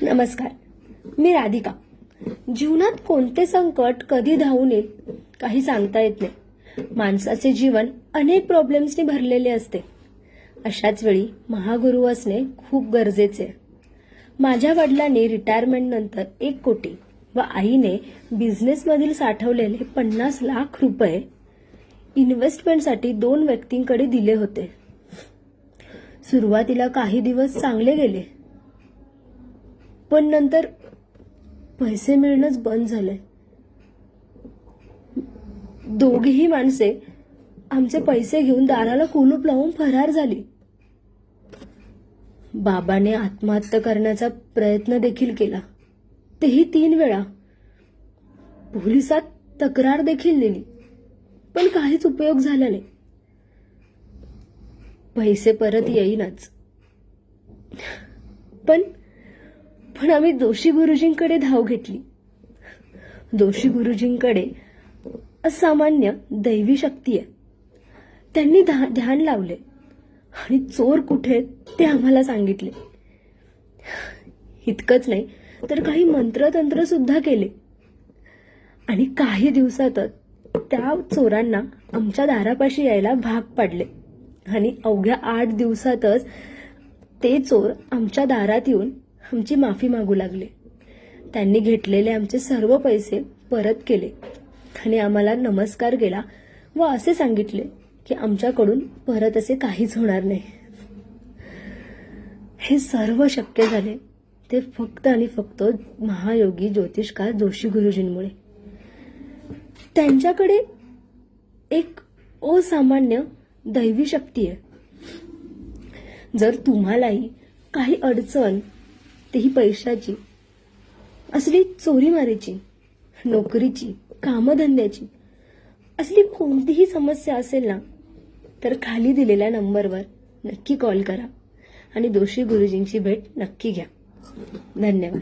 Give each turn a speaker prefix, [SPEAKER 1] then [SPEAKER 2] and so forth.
[SPEAKER 1] नमस्कार, मी राधिका. जीवनात कोणते संकट कधी धावून येईल काही सांगता येत नाही. माणसाचे जीवन अनेक प्रॉब्लेम्सनी भरलेले असते. अशाच वेळी महागुरु असणे खूप गरजेचे आहे. माझ्या वडिलांनी रिटायरमेंट नंतर 1 कोटी व आईने बिझनेसमधील साठवलेले 50 लाख रुपये इन्व्हेस्टमेंटसाठी 2 व्यक्तींकडे दिले होते. सुरुवातीला काही दिवस चांगले गेले, पण नंतर पैसे मिळणंच बंद झाले. दोघीही माणसे आमचे पैसे घेऊन दाराला कुलूप लावून फरार झाली. बाबाने आत्महत्या करण्याचा प्रयत्न देखील केला, तेही 3 वेळा. पोलिसात तक्रार देखील दिली, पण काहीच उपयोग झाला नाही. पैसे परत येईनच. पण आम्ही जोशी गुरुजींकडे धाव घेतली. जोशी गुरुजींकडे असामान्य दैवी शक्ती आहे. त्यांनी ध्यान लावले आणि चोर कुठे ते आम्हाला सांगितले. इतकंच नाही तर काही मंत्रतंत्र सुद्धा केले आणि काही दिवसातच त्या चोरांना आमच्या दारापाशी यायला भाग पाडले आणि अवघ्या 8 दिवसातच ते चोर आमच्या दारात येऊन आमची माफी मागू लागले. त्यांनी घेतलेले आमचे सर्व पैसे परत केले आणि आम्हाला नमस्कार केला व असे सांगितले की आमच्याकडून परत असे काहीच होणार नाही. हे सर्व शक्य झाले ते फक्त आणि फक्त महायोगी ज्योतिषकार जोशी गुरुजींमुळे. त्यांच्याकडे एक असामान्य दैवी शक्ती आहे. जर तुम्हालाही काही अडचण, तेही पैशाची असली, चोरीमारीची, नोकरीची, कामधंद्याची असली कोणतीही समस्या असेल ना, तर खाली दिलेल्या नंबरवर नक्की कॉल करा आणि जोशी गुरुजींची भेट नक्की घ्या. धन्यवाद.